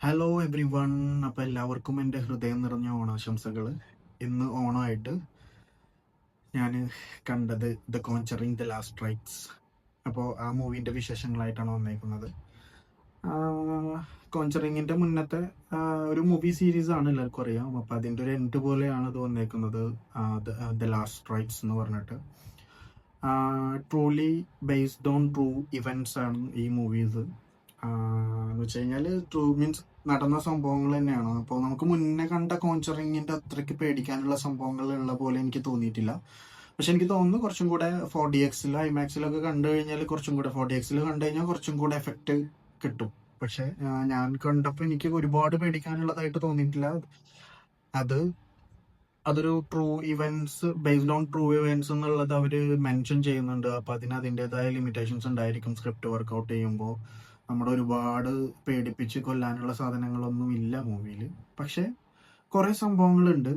Hello every one. അപ്പോൾ എല്ലാവർക്കും എൻ്റെ ഹൃദയം നിറഞ്ഞ ഓണാശംസകൾ. ഇന്ന് ഓണമായിട്ട് ഞാൻ കണ്ടത് the Conjuring the last rights. അപ്പോൾ ആ മൂവീൻ്റെ വിശേഷങ്ങളായിട്ടാണ് വന്നേക്കുന്നത്. കോഞ്ചറിങ്ങിൻ്റെ മുന്നത്തെ ഒരു മൂവി സീരീസ് ആണ് എല്ലാവർക്കും അറിയാം. അപ്പോൾ അതിൻ്റെ ഒരു എൻഡ് പോലെയാണ് ഇത് വന്നേക്കുന്നത്, ദ ലാസ്റ്റ് റൈറ്റ്സ് എന്ന് പറഞ്ഞിട്ട്. Truly based on true events ആണ് ഈ മൂവീസ്. എന്ന് വെച്ച് കഴിഞ്ഞാൽ ട്രൂ മീൻസ് നടന്ന സംഭവങ്ങൾ തന്നെയാണ്. അപ്പോൾ നമുക്ക് മുന്നേ കണ്ട കോഞ്ചറിങ്ങിൻ്റെ അത്രയ്ക്ക് പേടിക്കാനുള്ള സംഭവങ്ങൾ ഉള്ള പോലെ എനിക്ക് തോന്നിയിട്ടില്ല. പക്ഷെ എനിക്ക് തോന്നുന്നു കുറച്ചും കൂടെ 4DX ഐമാക്സിലൊക്കെ കണ്ടു കഴിഞ്ഞാൽ കുറച്ചും കൂടെ 4DX കണ്ടു കഴിഞ്ഞാൽ കുറച്ചും കൂടെ എഫക്റ്റ് കിട്ടും. പക്ഷെ ഞാൻ കണ്ടപ്പോൾ എനിക്ക് ഒരുപാട് പേടിക്കാനുള്ളതായിട്ട് തോന്നിയിട്ടില്ല. അത് അതൊരു true events based on true events എന്നുള്ളത് അവർ മെൻഷൻ ചെയ്യുന്നുണ്ട്. അപ്പോൾ അതിന് അതിൻ്റെതായ ലിമിറ്റേഷൻസ് ഉണ്ടായിരിക്കും. സ്ക്രിപ്റ്റ് വർക്കൗട്ട് ചെയ്യുമ്പോൾ നമ്മുടെ ഒരുപാട് പേടിപ്പിച്ച് കൊല്ലാനുള്ള സാധനങ്ങളൊന്നും ഇല്ല മൂവിയിൽ. പക്ഷെ കുറേ സംഭവങ്ങളുണ്ട്.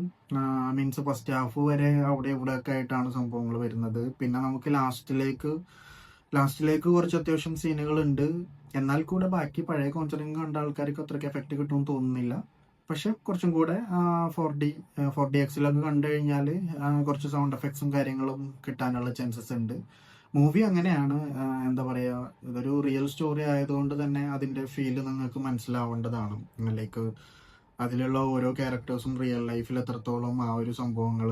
മീൻസ് ഫസ്റ്റ് ഹാഫ് വരെ അവിടെ ഇവിടെ ഒക്കെ ആയിട്ടാണ് സംഭവങ്ങൾ വരുന്നത്. പിന്നെ നമുക്ക് ലാസ്റ്റിലേക്ക് കുറച്ച് അത്യാവശ്യം സീനുകളുണ്ട്. എന്നാൽ കൂടെ ബാക്കി പഴയ കോൺസറിങ് കണ്ട ആൾക്കാർക്ക് അത്രയ്ക്ക് എഫക്റ്റ് കിട്ടുമെന്ന് തോന്നുന്നില്ല. പക്ഷെ കുറച്ചും കൂടെ 4DX കണ്ടു കഴിഞ്ഞാൽ കുറച്ച് സൗണ്ട് എഫക്ട്സും കാര്യങ്ങളും കിട്ടാനുള്ള ചാൻസസ് ഉണ്ട്. മൂവി അങ്ങനെയാണ്. എന്താ പറയുക, ഇതൊരു റിയൽ സ്റ്റോറി ആയതുകൊണ്ട് തന്നെ അതിൻ്റെ ഫീല് നിങ്ങൾക്ക് മനസ്സിലാവേണ്ടതാണ്. ലൈക്ക് അതിലുള്ള ഓരോ ക്യാരക്ടേഴ്സും റിയൽ ലൈഫിൽ എത്രത്തോളം ആ ഒരു സംഭവങ്ങൾ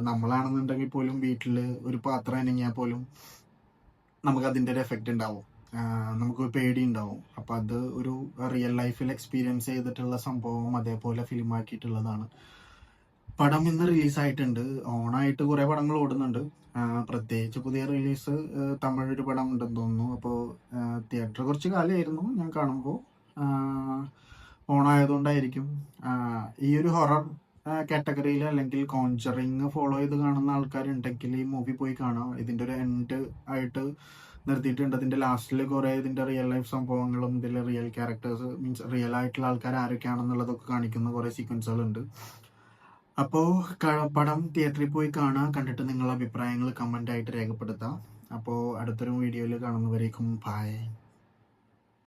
നമ്മളാണെന്നുണ്ടെങ്കിൽ പോലും വീട്ടിൽ ഒരു പാത്രം അനങ്ങിയാൽ പോലും നമുക്ക് അതിൻ്റെ ഒരു എഫക്റ്റ് ഉണ്ടാവും. നമുക്ക് പേടി ഉണ്ടാവും. അപ്പം അത് ഒരു റിയൽ ലൈഫിൽ എക്സ്പീരിയൻസ് ചെയ്തിട്ടുള്ള സംഭവം അതേപോലെ ഫിലിമാക്കിയിട്ടുള്ളതാണ്. പടം ഇന്ന് റിലീസായിട്ടുണ്ട്. ഓണായിട്ട് കുറേ പടങ്ങൾ ഓടുന്നുണ്ട്. പ്രത്യേകിച്ച് പുതിയ റിലീസ് തമിഴൊരു പടം ഉണ്ടെന്ന് തോന്നുന്നു. അപ്പോൾ തിയേറ്റർ കുറച്ച് കാലമായിരുന്നു ഞാൻ കാണുമ്പോൾ. ഓണായതുകൊണ്ടായിരിക്കും. ഈ ഒരു ഹൊറർ കാറ്റഗറിയിൽ അല്ലെങ്കിൽ കോൺജറിങ് ഫോളോ ചെയ്ത് കാണുന്ന ആൾക്കാരുണ്ടെങ്കിൽ ഈ മൂവി പോയി കാണാം. ഇതിൻ്റെ ഒരു എൻഡ് ആയിട്ട് നിർത്തിയിട്ടുണ്ട്. അതിൻ്റെ ലാസ്റ്റിൽ കുറേ ഇതിൻ്റെ റിയൽ ലൈഫ് സംഭവങ്ങളും ഇതിലെ റിയൽ ക്യാരക്ടേഴ്സ് മീൻസ് റിയൽ ആയിട്ടുള്ള ആൾക്കാർ ആരൊക്കെയാണെന്നുള്ളതൊക്കെ കാണിക്കുന്ന കുറേ സീക്വൻസുകളുണ്ട്. അപ്പോൾ പടം തിയേറ്ററിൽ പോയി കാണുക. കണ്ടിട്ട് നിങ്ങളുടെ അഭിപ്രായങ്ങൾ കമൻ്റായിട്ട് രേഖപ്പെടുത്താം. അപ്പോൾ അടുത്തൊരു വീഡിയോയിൽ കാണുന്നവരേക്കും ബൈ.